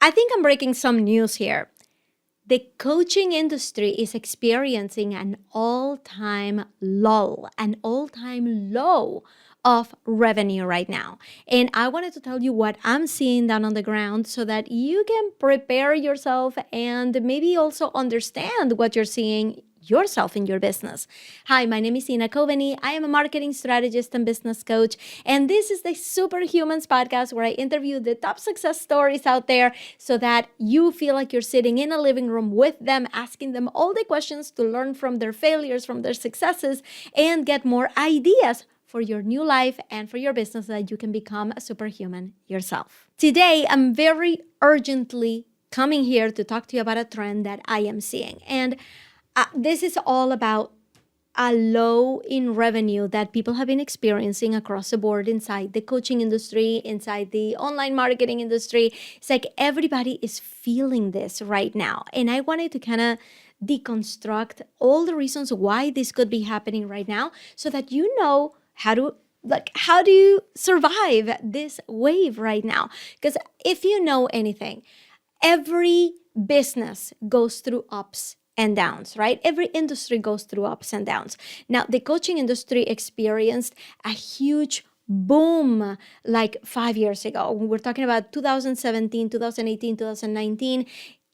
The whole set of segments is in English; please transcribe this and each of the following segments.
I think I'm breaking some news here. The coaching industry is experiencing an all-time lull, an all-time low of revenue right now. And I wanted to tell you what I'm seeing down on the ground so that you can prepare yourself and maybe also understand what you're seeing yourself in your business. Hi, my name is Coveney. I am a marketing strategist and business coach, and this is the Superhumans podcast where I interview the top success stories out there so that you feel like you're sitting in a living room with them, asking them all the questions to learn from their failures, from their successes, and get more ideas for your new life and for your business so that you can become a superhuman yourself. Today, I'm very urgently coming here to talk to you about a trend that I am seeing. And this is all about a low in revenue that people have been experiencing across the board inside the coaching industry, inside the online marketing industry. It's like everybody is feeling this right now. And I wanted to kind of deconstruct all the reasons why this could be happening right now so that you know how do you survive this wave right now? Because if you know anything, every business goes through ups and downs, right? Every industry goes through ups and downs. Now, the coaching industry experienced a huge boom like 5 years ago. We're talking about 2017, 2018, 2019,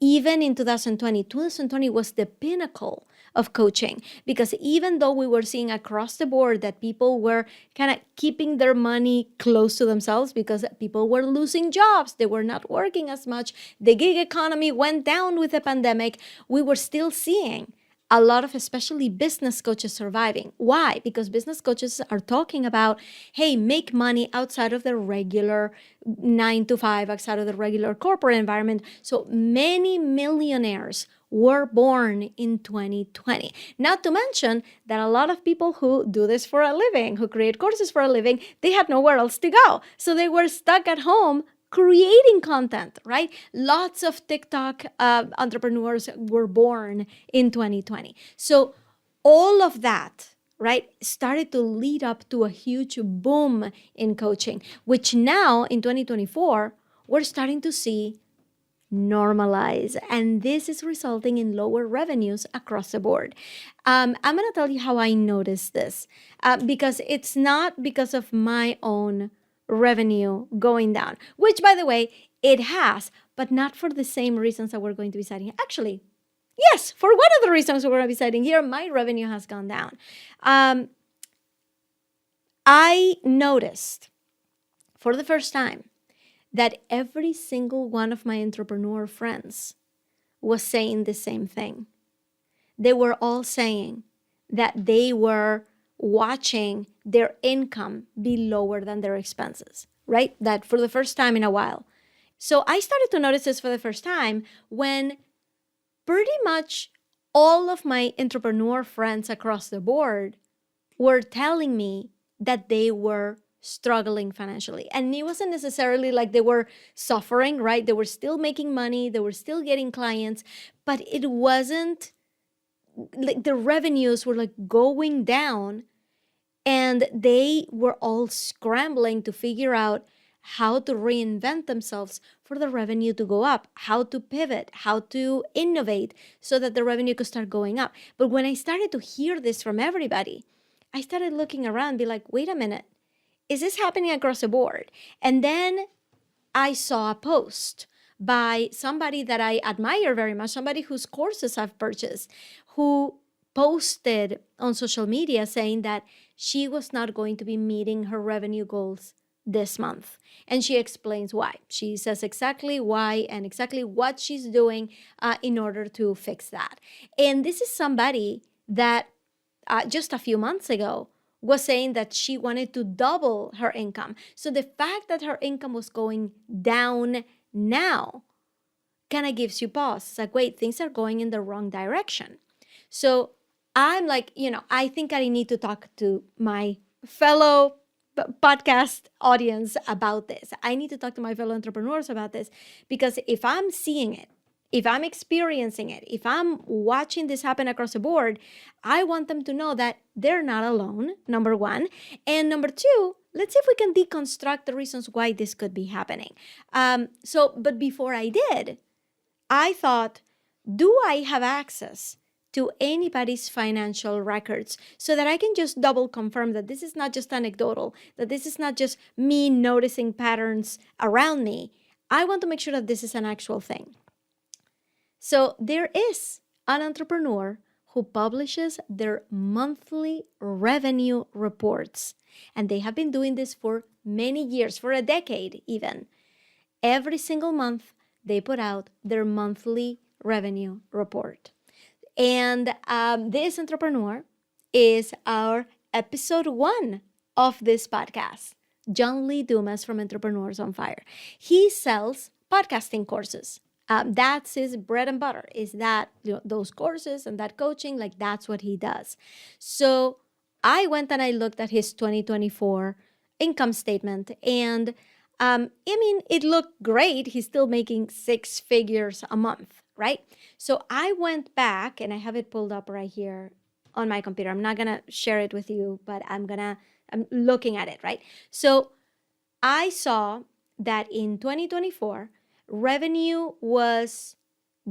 even in 2020. 2020 was the pinnacle of coaching because even though we were seeing across the board that people were kind of keeping their money close to themselves because people were losing jobs, they were not working as much, the gig economy went down with the pandemic, we were still seeing a lot of especially business coaches surviving. Why? Because business coaches are talking about, hey, make money outside of the regular 9 to 5, outside of the regular corporate environment. So many millionaires were born in 2020. Not to mention that a lot of people who do this for a living, who create courses for a living, they had nowhere else to go. So they were stuck at home creating content, right? Lots of TikTok entrepreneurs were born in 2020. So all of that, right, started to lead up to a huge boom in coaching, which now in 2024, we're starting to see normalize. And this is resulting in lower revenues across the board. I'm going to tell you how I noticed this because it's not because of my own revenue going down, which, by the way, it has, but not for the same reasons that we're going to be citing. Actually, yes, for one of the reasons we're going to be citing here, my revenue has gone down. I noticed for the first time that every single one of my entrepreneur friends was saying the same thing. They were all saying that they were watching their income be lower than their expenses, right? That for the first time in a while. So I started to notice this for the first time when pretty much all of my entrepreneur friends across the board were telling me that they were struggling financially. And it wasn't necessarily like they were suffering, right? They were still making money, they were still getting clients, but it wasn't like the revenues were like going down, and they were all scrambling to figure out how to reinvent themselves for the revenue to go up, how to pivot, how to innovate so that the revenue could start going up. But when I started to hear this from everybody, I started looking around, be like, wait a minute, is this happening across the board? And then I saw a post by somebody that I admire very much, somebody whose courses I've purchased, who posted on social media saying that she was not going to be meeting her revenue goals this month. And she explains why. She says exactly why and exactly what she's doing in order to fix that. And this is somebody that just a few months ago was saying that she wanted to double her income. So the fact that her income was going down now kind of gives you pause. It's like, wait, things are going in the wrong direction. So I'm like, I think I need to talk to my fellow podcast audience about this. I need to talk to my fellow entrepreneurs about this because if I'm seeing it, if I'm experiencing it, if I'm watching this happen across the board, I want them to know that they're not alone, number one. And number two, let's see if we can deconstruct the reasons why this could be happening. But before I did, I thought, do I have access to anybody's financial records so that I can just double confirm that this is not just anecdotal, that this is not just me noticing patterns around me. I want to make sure that this is an actual thing. So there is an entrepreneur who publishes their monthly revenue reports. And they have been doing this for many years, for a decade even. Every single month, they put out their monthly revenue report. And this entrepreneur is our episode 1 of this podcast, John Lee Dumas from Entrepreneurs on Fire. He sells podcasting courses. That's his bread and butter, is that, those courses and that coaching, like that's what he does. So I went and I looked at his 2024 income statement, and it looked great. He's still making 6 figures a month, right? So I went back, and I have it pulled up right here on my computer. I'm not going to share it with you, but I'm looking at it, right? So I saw that in 2024, revenue was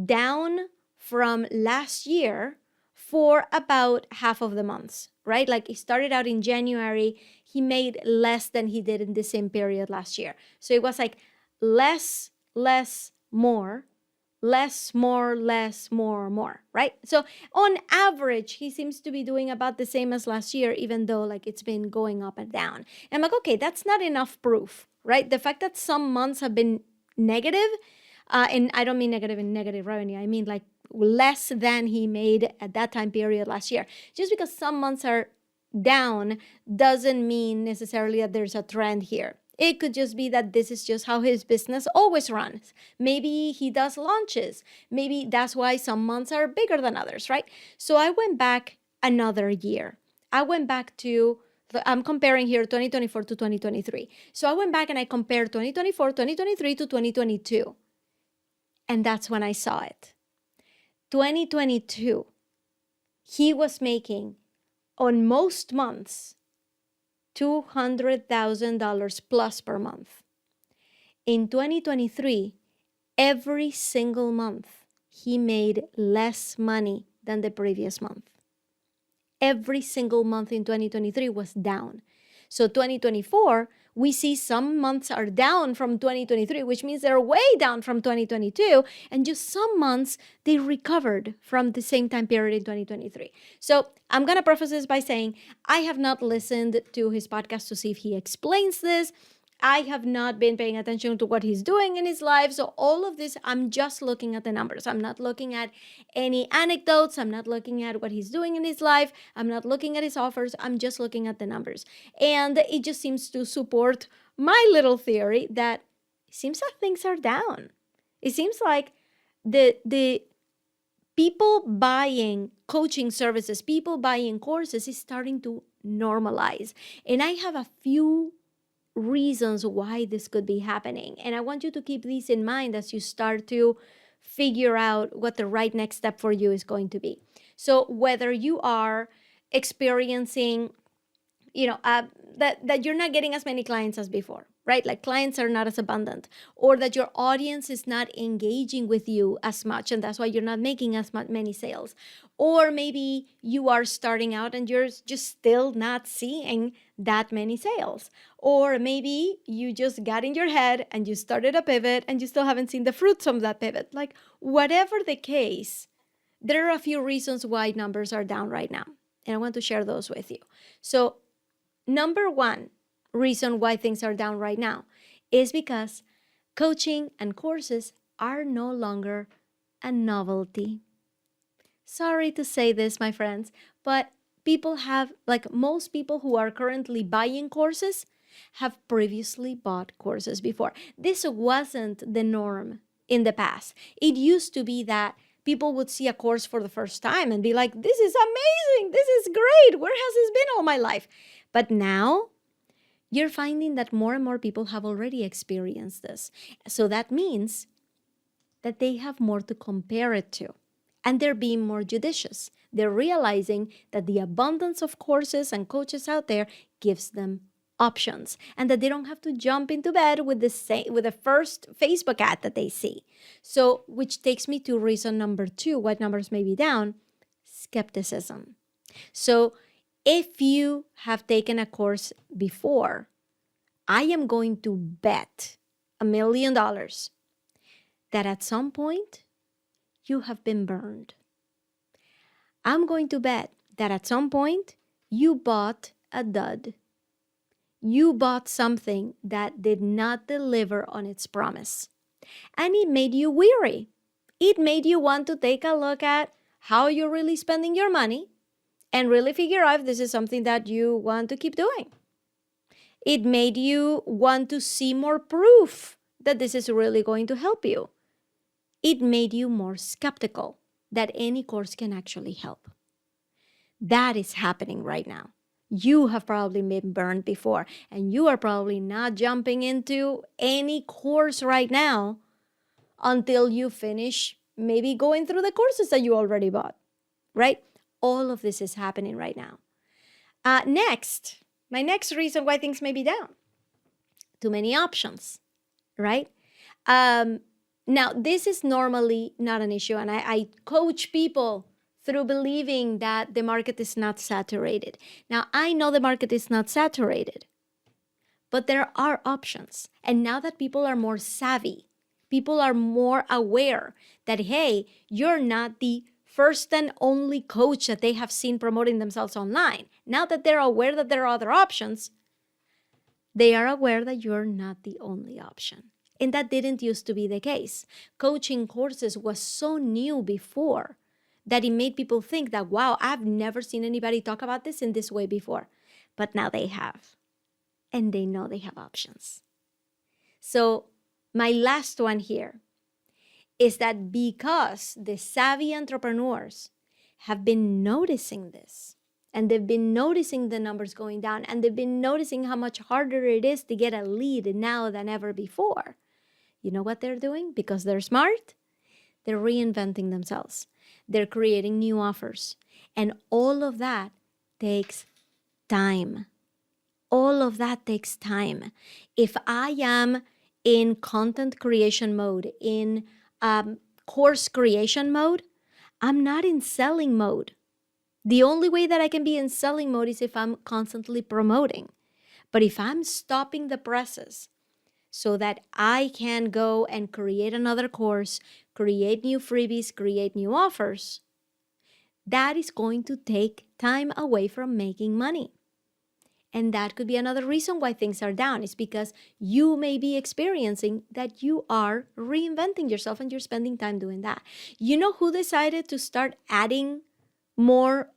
down from last year for about half of the months, right? Like it started out in January, he made less than he did in the same period last year. So it was like less, more, less, more, less, more, right? So on average, he seems to be doing about the same as last year, even though like it's been going up and down. And I'm like, okay, that's not enough proof, right? The fact that some months have been negative, and I don't mean negative in negative revenue, I mean like less than he made at that time period last year. Just because some months are down doesn't mean necessarily that there's a trend here. It could just be that this is just how his business always runs. Maybe he does launches. Maybe that's why some months are bigger than others, right? So I went back another year. I went back to, I'm comparing here 2024 to 2023. So I went back and I compared 2024, 2023 to 2022. And that's when I saw it. 2022, he was making on most months $200,000 plus per month. In 2023, every single month, he made less money than the previous month. Every single month in 2023 was down. So 2024, we see some months are down from 2023, which means they're way down from 2022. And just some months, they recovered from the same time period in 2023. So I'm going to preface this by saying I have not listened to his podcast to see if he explains this. I have not been paying attention to what he's doing in his life. So all of this, I'm just looking at the numbers. I'm not looking at any anecdotes. I'm not looking at what he's doing in his life. I'm not looking at his offers. I'm just looking at the numbers. And it just seems to support my little theory that it seems that things are down. It seems like the people buying coaching services, people buying courses is starting to normalize. And I have a few reasons why this could be happening. And I want you to keep these in mind as you start to figure out what the right next step for you is going to be. So whether you are experiencing, that you're not getting as many clients as before, right? Like clients are not as abundant, or that your audience is not engaging with you as much, and that's why you're not making as many sales. Or maybe you are starting out and you're just still not seeing that many sales. Or maybe you just got in your head and you started a pivot and you still haven't seen the fruits of that pivot. Like whatever the case, there are a few reasons why numbers are down right now. And I want to share those with you. So number one reason why things are down right now is because coaching and courses are no longer a novelty. Sorry to say this, my friends, but most people who are currently buying courses have previously bought courses before. This wasn't the norm in the past. It used to be that people would see a course for the first time and be like, this is amazing, this is great, where has this been all my life? But now you're finding that more and more people have already experienced this. So that means that they have more to compare it to. And they're being more judicious. They're realizing that the abundance of courses and coaches out there gives them options, and that they don't have to jump into bed with the first Facebook ad that they see. So, which takes me to reason number 2, why numbers may be down: skepticism. So, if you have taken a course before, I am going to bet $1 million that at some point you have been burned. I'm going to bet that at some point you bought a dud. You bought something that did not deliver on its promise. And it made you weary. It made you want to take a look at how you're really spending your money and really figure out if this is something that you want to keep doing. It made you want to see more proof that this is really going to help you. It made you more skeptical that any course can actually help. That is happening right now. You have probably been burned before, and you are probably not jumping into any course right now until you finish maybe going through the courses that you already bought, right? All of this is happening right now. My next reason why things may be down: too many options, right? Now, this is normally not an issue, and I coach people through believing that the market is not saturated. Now, I know the market is not saturated, but there are options. And now that people are more savvy, people are more aware that, hey, you're not the first and only coach that they have seen promoting themselves online. Now that they're aware that there are other options, they are aware that you're not the only option. And that didn't used to be the case. Coaching courses was so new before that it made people think that, wow, I've never seen anybody talk about this in this way before. But now they have. And they know they have options. So my last one here is that because the savvy entrepreneurs have been noticing this, and they've been noticing the numbers going down, and they've been noticing how much harder it is to get a lead now than ever before, you know what they're doing? Because they're smart, they're reinventing themselves. They're creating new offers. And all of that takes time. All of that takes time. If I am in content creation mode, in course creation mode, I'm not in selling mode. The only way that I can be in selling mode is if I'm constantly promoting. But if I'm stopping the presses so that I can go and create another course, create new freebies, create new offers, that is going to take time away from making money. And that could be another reason why things are down, is because you may be experiencing that you are reinventing yourself and you're spending time doing that. You know who decided to start adding more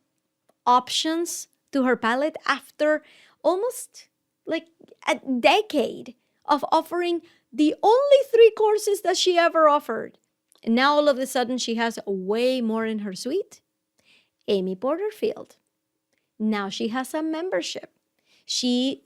options to her palette after almost like a decade of offering the only 3 courses that she ever offered? And now all of a sudden she has way more in her suite. Amy Porterfield. Now she has a membership. She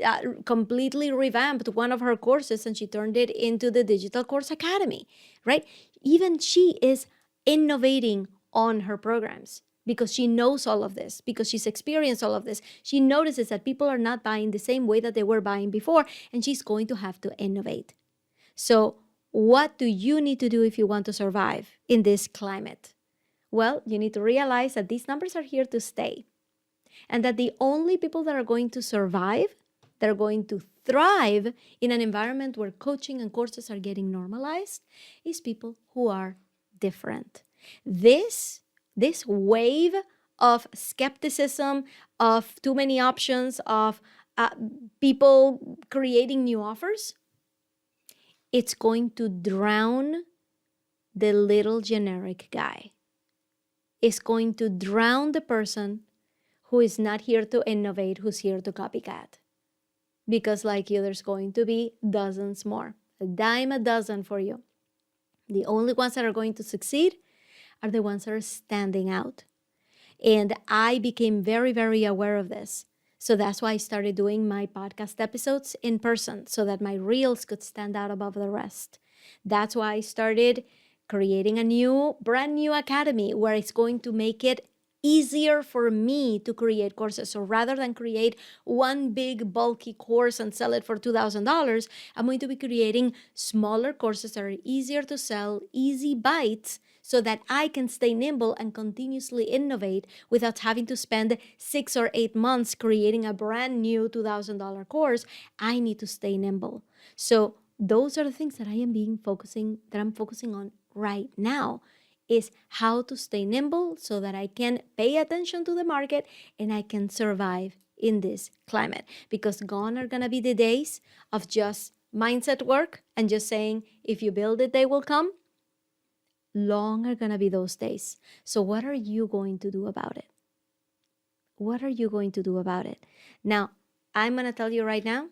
completely revamped one of her courses and she turned it into the Digital Course Academy, right? Even she is innovating on her programs because she knows all of this, because she's experienced all of this. She notices that people are not buying the same way that they were buying before, and she's going to have to innovate. So what do you need to do if you want to survive in this climate? Well, you need to realize that these numbers are here to stay, and that the only people that are going to survive, that are going to thrive in an environment where coaching and courses are getting normalized, is people who are different. This wave of skepticism, of too many options, of people creating new offers, it's going to drown the little generic guy. It's going to drown the person who is not here to innovate, who's here to copycat. Because like you, there's going to be dozens more, a dime a dozen for you. The only ones that are going to succeed are the ones that are standing out. And I became very, very aware of this. So that's why I started doing my podcast episodes in person, so that my reels could stand out above the rest. That's why I started creating a brand new academy where it's going to make it easier for me to create courses. So rather than create one big bulky course and sell it for $2,000, I'm going to be creating smaller courses that are easier to sell, easy bites, so that I can stay nimble and continuously innovate without having to spend 6 or 8 months creating a brand new $2,000 course. I need to stay nimble. So those are the things that I'm focusing on right now, is how to stay nimble so that I can pay attention to the market and I can survive in this climate. Because gone are gonna be the days of just mindset work and just saying, if you build it, they will come. Long are gonna be those days. So what are you going to do about it? What are you going to do about it? Now, I'm gonna tell you right now,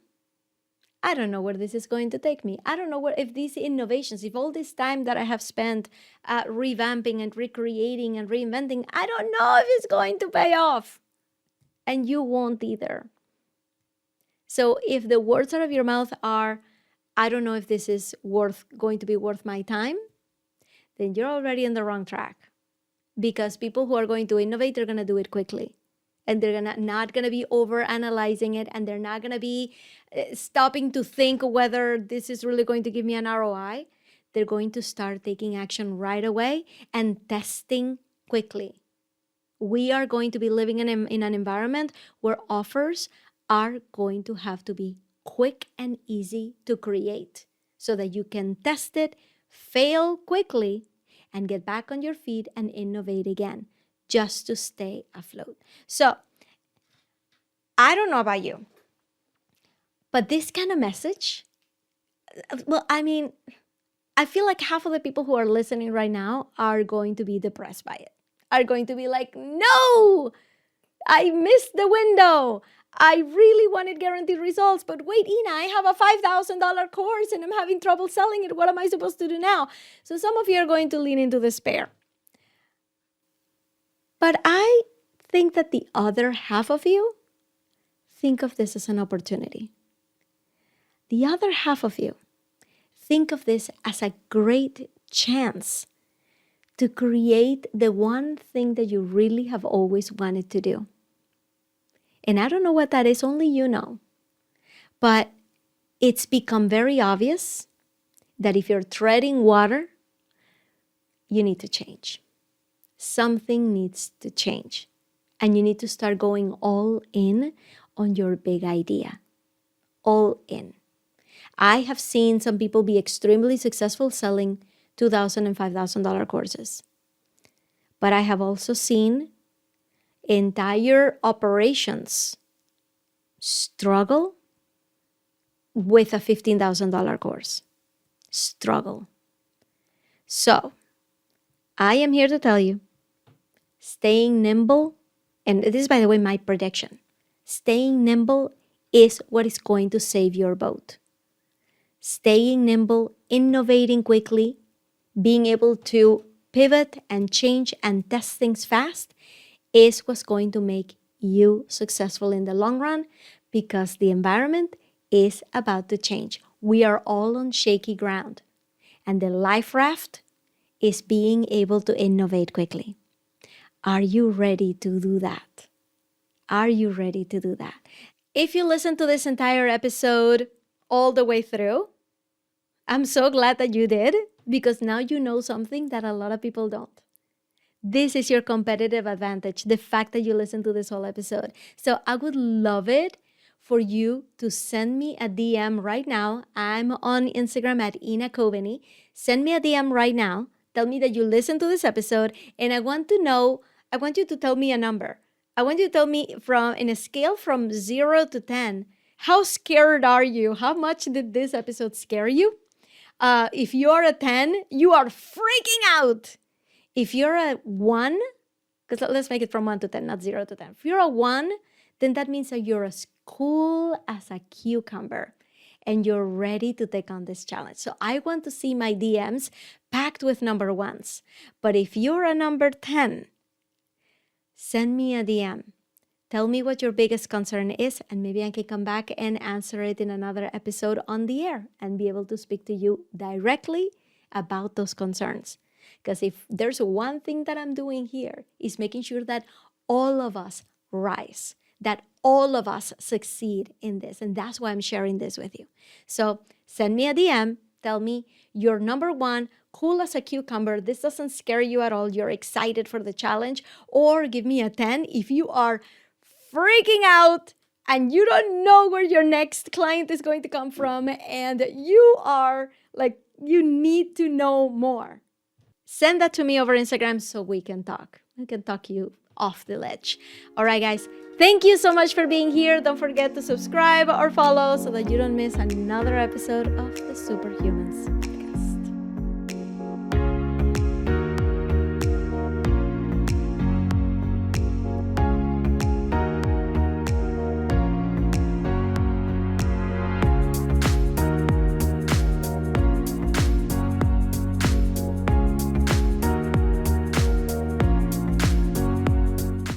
I don't know where this is going to take me. I don't know if these innovations, if all this time that I have spent revamping and recreating and reinventing, I don't know if it's going to pay off. And you won't either. So if the words out of your mouth are, I don't know if this is going to be worth my time, then you're already on the wrong track. Because people who are going to innovate, they're going to do it quickly. And they're not going to be over analyzing it, and they're not going to be stopping to think whether this is really going to give me an ROI. They're going to start taking action right away and testing quickly. We are going to be living in an environment where offers are going to have to be quick and easy to create so that you can test it, fail quickly, and get back on your feet and innovate again, just to stay afloat. So I don't know about you, but this kind of message, well, I mean, I feel like half of the people who are listening right now are going to be depressed by it, are going to be like, no, I missed the window. I really wanted guaranteed results, but wait, Ina, I have a $5,000 course and I'm having trouble selling it. What am I supposed to do now? So some of you are going to lean into despair. But I think that the other half of you think of this as an opportunity. The other half of you think of this as a great chance to create the one thing that you really have always wanted to do. And I don't know what that is, only you know. But it's become very obvious that if you're treading water, you need to change. Something needs to change. And you need to start going all in on your big idea. All in. I have seen some people be extremely successful selling $2,000 and $5,000 courses. But I have also seen entire operations struggle with a $15,000 course. Struggle. So, I am here to tell you, staying nimble, and this is, by the way, my prediction, staying nimble is what is going to save your boat. Staying nimble, innovating quickly, being able to pivot and change and test things fast is what's going to make you successful in the long run, because the environment is about to change. We are all on shaky ground, and the life raft is being able to innovate quickly. Are you ready to do that? Are you ready to do that? If you listen to this entire episode all the way through, I'm so glad that you did, because now you know something that a lot of people don't. This is your competitive advantage, the fact that you listened to this whole episode. So I would love it for you to send me a DM right now. I'm on Instagram at Ina Coveney. Send me a DM right now. Tell me that you listened to this episode, and I want you to tell me a number. I want you to tell me in a scale from 0 to 10, how scared are you? How much did this episode scare you? If you're a 10, you are freaking out. If you're a 1, because let's make it from 1 to 10, not 0 to 10. If you're a 1, then that means that you're as cool as a cucumber and you're ready to take on this challenge. So I want to see my DMs packed with number 1s. But if you're a number 10, send me a DM. Tell me what your biggest concern is, and maybe I can come back and answer it in another episode on the air and be able to speak to you directly about those concerns. Because if there's one thing that I'm doing here is making sure that all of us rise, that all of us succeed in this. And that's why I'm sharing this with you. So send me a DM. Tell me you're number one, cool as a cucumber. This doesn't scare you at all. You're excited for the challenge. Or give me a 10 if you are freaking out and you don't know where your next client is going to come from and you are like, you need to know more. Send that to me over Instagram so we can talk. I can talk you off the ledge. All right, guys. Thank you so much for being here. Don't forget to subscribe or follow so that you don't miss another episode of The Superhumans.